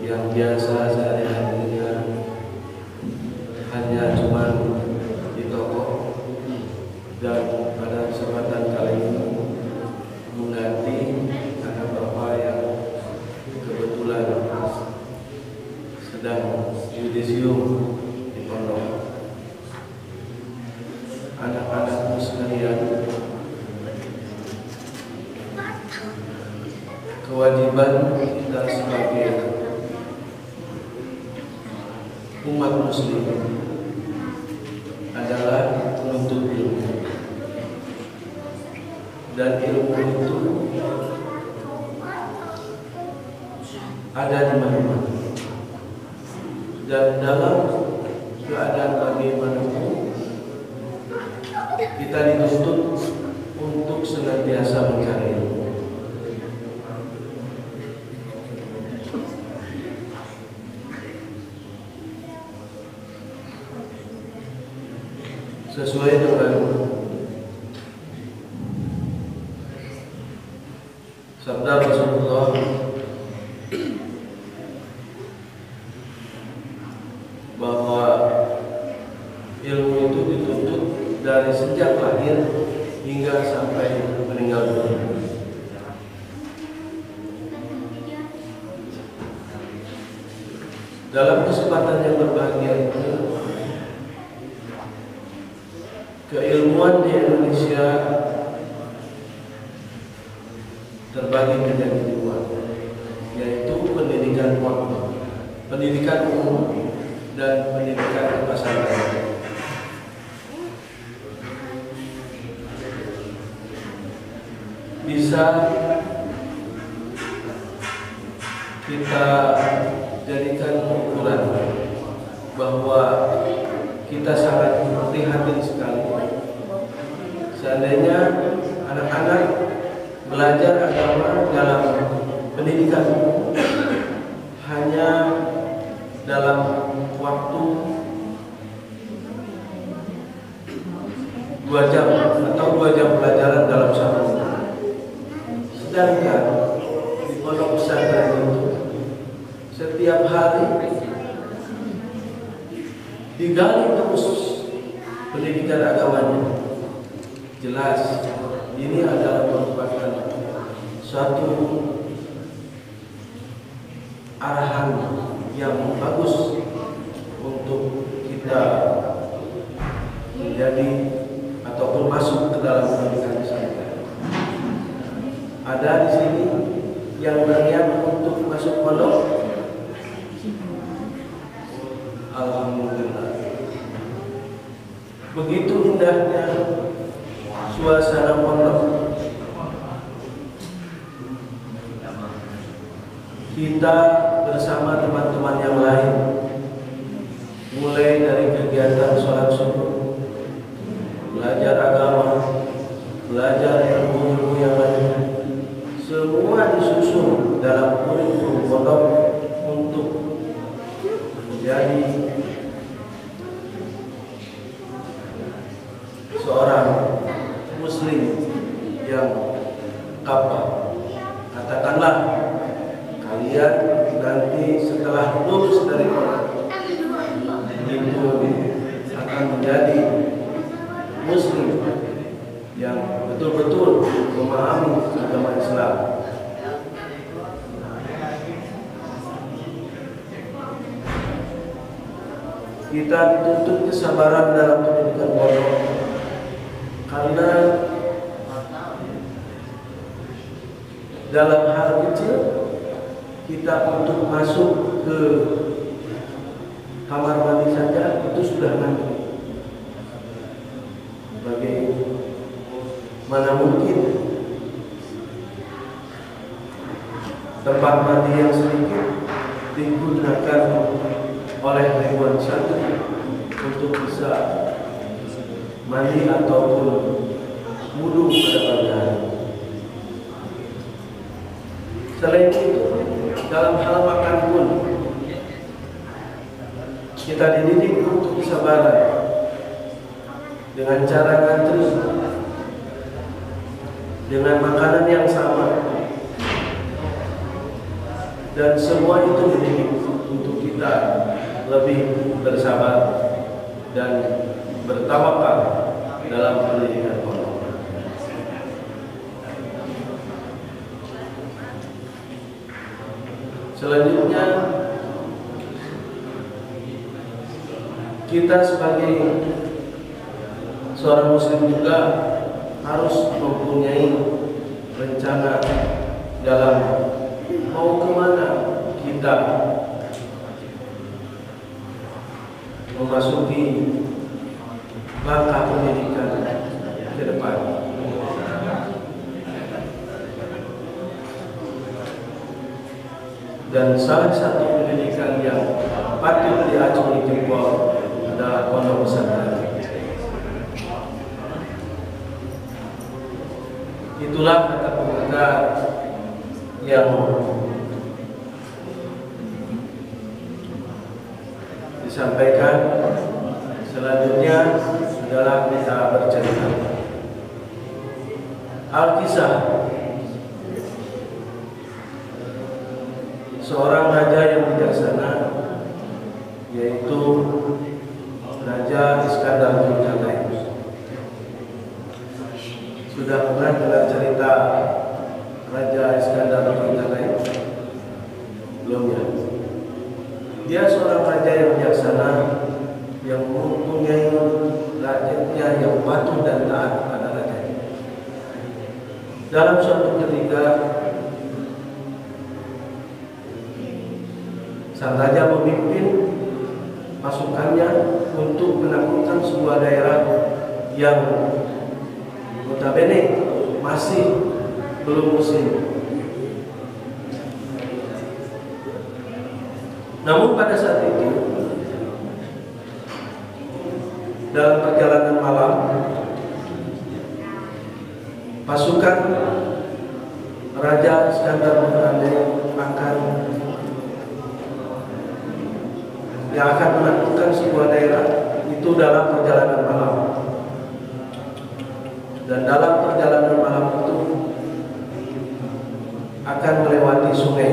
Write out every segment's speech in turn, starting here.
yang biasa sehari-harinya hanya cuma di toko, dan pada kesempatan kali ini mengganti anak bapak yang kebetulan sedang yudisium di pondok. Anak-anakku sekalian, kewajiban kita sebagai umat muslim adalah menuntut ilmu, dan ilmu itu ada di mana-mana, dan dalam keadaan bagaimanapun kita dituntut untuk senantiasa mencari ilmu. Sesuai dengan sabda Rasulullah bahwa ilmu itu dituntut dari sejak lahir hingga sampai meninggal dunia. Dalam kesempatan yang berbahagia ini, keilmuan di Indonesia terbagi menjadi dua, yaitu pendidikan formal, pendidikan umum, dan pendidikan kepasaraan. Bisa kita jadikan ukuran bahwa kita sangat prihatin sekali seandainya anak-anak belajar agama dalam pendidikan hanya dalam waktu 2 jam atau 2 jam pelajaran dalam satu. Sedangkan di pondok pesantren itu setiap hari digali terus pendidikan agamanya. Jelas ini adalah merupakan suatu arahan yang bagus untuk kita menjadi ataupun masuk ke dalam pendidikan pesantren. Ada di sini yang berniat untuk masuk pondok? Alhamdulillah. Begitu indahnya suasana pondok. Kita bersama teman-teman yang lain, mulai dari kegiatan sholat subuh, belajar agama, belajar ilmu-ilmu yang lain, semua disusun dalam kurikulum pondok untuk menjadi seorang muslim yang kapal. Katakanlah kalian nanti setelah lulus dari pondok itu akan menjadi muslim yang betul-betul memahami agama Islam. Kita dituntut kesabaran dalam pendidikan pondok karena dalam hal kecil kita untuk masuk ke kamar mandi saja itu sudah mandi. Bagaimana mungkin tempat mandi yang sedikit digunakan oleh ribuan santri untuk bisa mandi ataupun wudu pada pagi hari. Selain itu, dalam hal makan pun kita dididik untuk kesabaran dengan cara ngantri, dengan makanan yang sama. dan semua itu mendidik untuk kita lebih bersabar dan bertawakal dalam pendidikan Allah. Selanjutnya, kita sebagai seorang muslim juga harus mempunyai rencana dalam mau kemana kita memasuki langkah pendidikan ke depan. Dan salah satu pendidikan yang patut diacungi jempol adalah pondok pesantren. Itulah kata pembuka yang disampaikan. Selanjutnya adalah kita bercerita Alkisah seorang raja yang bijaksana, yaitu Raja Iskandar Zulkarnain. Sudah pernah dengar cerita Raja Iskandar Zulkarnain? Belum ya? Dia seorang raja yang bijaksana, yang mempunyai rakyatnya yang patuh dan taat kepada rajanya. Dalam suatu ketika, sang raja memimpin pasukannya untuk menaklukkan sebuah daerah yang notabene masih belum muslim. Namun pada saat itu, dalam perjalanan malam, pasukan Raja Iskandar akan menaklukkan sebuah daerah itu dalam perjalanan malam. Dan dalam perjalanan malam itu akan melewati sungai.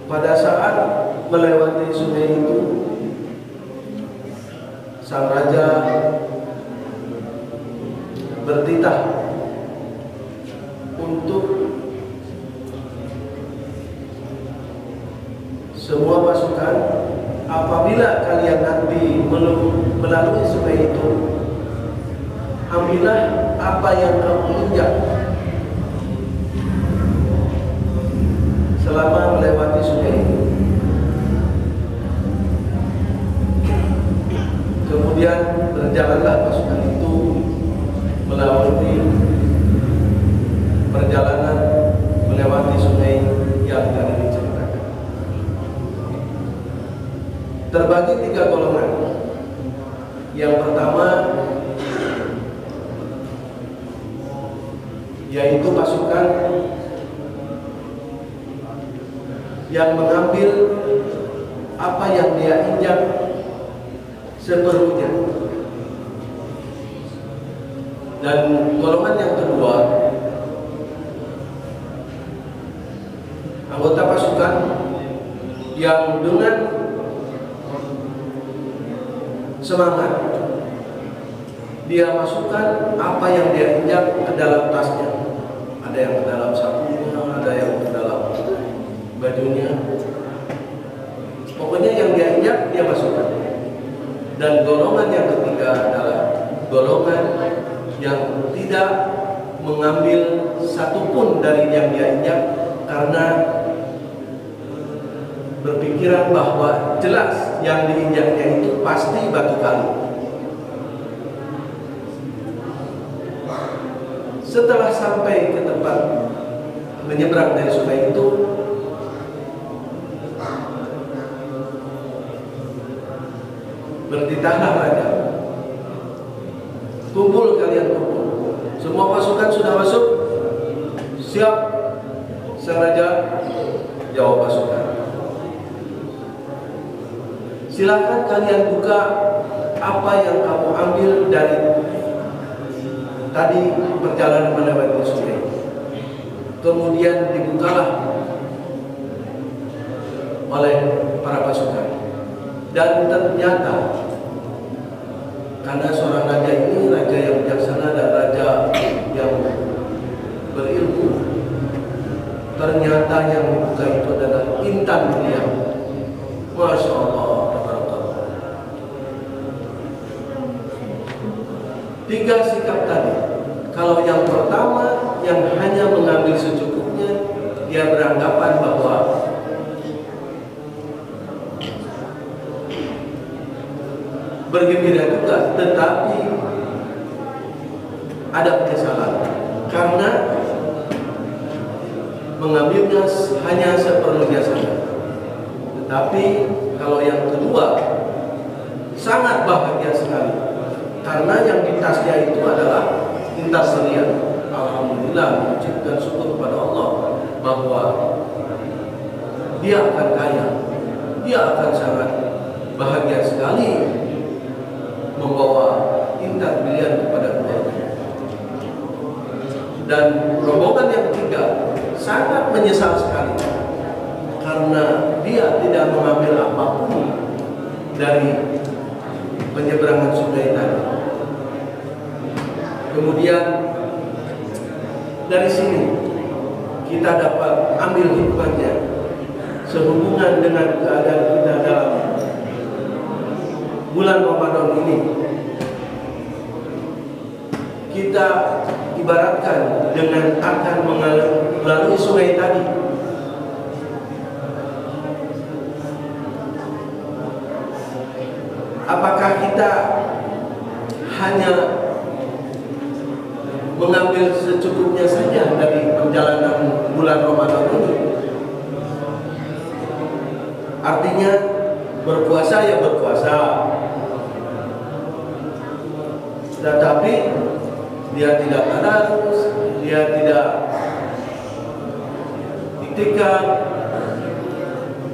Pada saat melewati sungai itu, sang raja bertitah untuk semua pasukan, apabila kalian nanti melalui sungai itu, ambillah apa yang kamu injak selama melewati sungai itu. Kemudian berjalanlah pasukan itu melewati perjalanan melewati sungai yang tadi diceritakan. Terbagi 3 golongan. Yang pertama yaitu pasukan yang mengambil apa yang dia injak seperlunya. Dan golongan yang kedua, anggota pasukan yang dengan semangat dia masukkan apa yang dia injak ke dalam tasnya. Ada yang ke dalam sakunya, ada yang ke dalam bajunya. Pokoknya yang dia injak dia masukkan. Dan golongan yang ketiga adalah golongan yang tidak mengambil satupun dari yang dia injak karena berpikiran bahwa jelas yang diinjaknya itu pasti batu kali. Setelah sampai ke tempat menyeberang dari sungai itu, bertitahlah raja. Kumpul kalian, kumpul. Semua pasukan sudah masuk. Siap. Sang raja jawab pasukan, silakan kalian buka apa yang kamu ambil dari tadi perjalanan melewati sungai. Kemudian dibukalah oleh para pasukan. Dan ternyata karena seorang raja ini raja yang bijaksana dan raja yang berilmu, ternyata yang dibuka itu adalah intan beliau. Masya Allah. Tiga sikap tadi. Kalau yang pertama yang hanya mengambil secukupnya, dia beranggapan bahwa bergembira juga, tetapi ada penyesalan karena mengambilnya hanya seperlunya saja. Tetapi kalau yang kedua sangat bahagia sekali karena yang di tasnya itu adalah lintas serian. Alhamdulillah, mengucapkan syukur kepada Allah bahwa dia akan kaya, dia akan sangat bahagia sekali membawa intan brilian kepada keluarga. Dan rombongan yang ketiga sangat menyesal sekali karena dia tidak mengambil apapun dari penyeberangan sungai tadi. Kemudian dari sini kita dapat ambil hikmahnya sehubungan dengan keadaan kita dalam bulan Ramadan ini. Kita ibaratkan dengan akan melalui sungai tadi. Apakah kita hanya mengambil secukupnya saja dari perjalanan bulan Ramadan ini? Artinya berpuasa ya berpuasa, tetapi dia tidak tadarus, dia tidak iktikaf,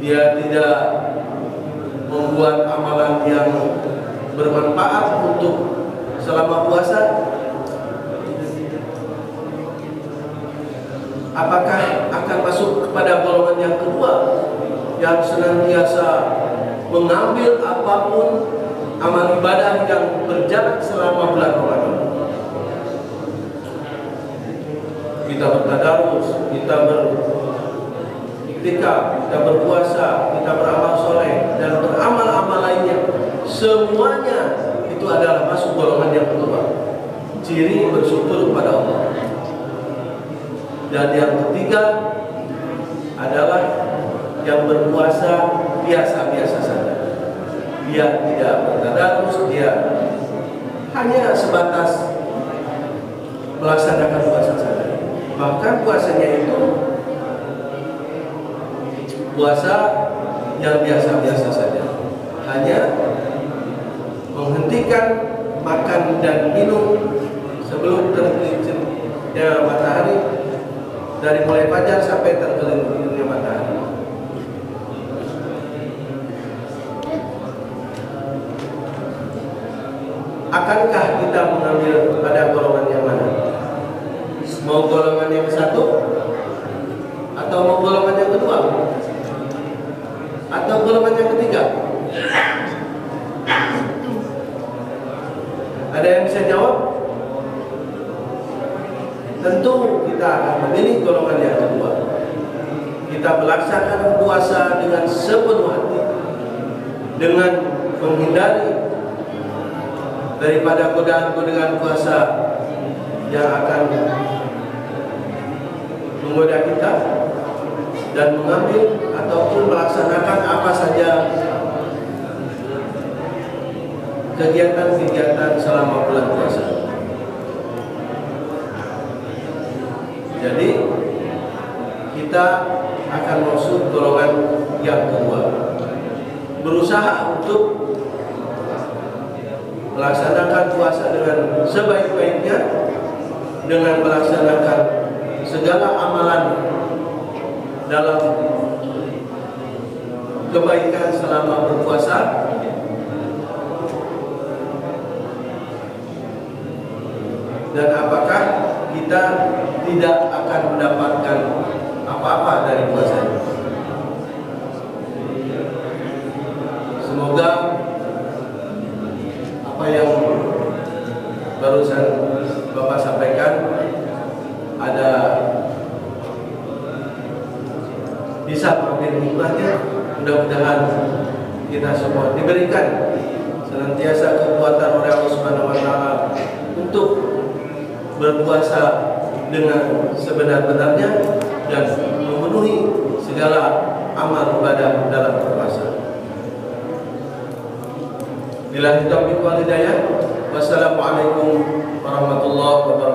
dia tidak membuat amalan yang bermanfaat untuk selama puasa. Apakah akan masuk kepada golongan yang kedua yang senantiasa mengambil apapun amal ibadah yang berjalan selama bulan Ramadan? Kita bertadarus, kita beriktikaf, kita berpuasa, kita beramal soleh dan beramal-amal lainnya, semuanya itu adalah masuk golongan yang kedua. Ciri bersyukur kepada Allah. Dan yang ketiga adalah yang berpuasa biasa-biasa saja. Dia tidak bertadarus, dia hanya sebatas melaksanakan puasa saja. Bahkan puasanya itu puasa yang biasa-biasa saja, hanya menghentikan makan dan minum sebelum tergelincirnya matahari, dari mulai fajar sampai tergelincirnya matahari. Akankah kita mengambil pada golongan yang mana? Mau golongan yang satu atau mau golongan yang kedua atau golongan yang ketiga? Ada yang bisa jawab? Tentu kita akan memilih golongan yang kedua. Kita melaksanakan puasa dengan sepenuh hati, dengan menghindari daripada godaan-godaan puasa yang akan menggoda kita, dan mengambil ataupun melaksanakan apa saja kegiatan-kegiatan selama bulan puasa. Jadi kita akan masuk golongan yang kedua, berusaha untuk melaksanakan puasa dengan sebaik-baiknya, dengan melaksanakan segala amalan dalam kebaikan selama berpuasa, dan apakah kita tidak akan mendapatkan apa-apa dari puasa. Semoga apa yang barusan Bapak sampaikan ada bisa mengambil hikmahnya. Mudah-mudahan kita semua diberikan senantiasa kekuatan oleh Allah Subhanahu wa Ta'ala untuk berpuasa dengan sebenar-benarnya dan memenuhi segala amal ibadah dalam berpuasa. Billahi taufiq wal hidayah. Wassalamualaikum warahmatullahi wabarakatuh.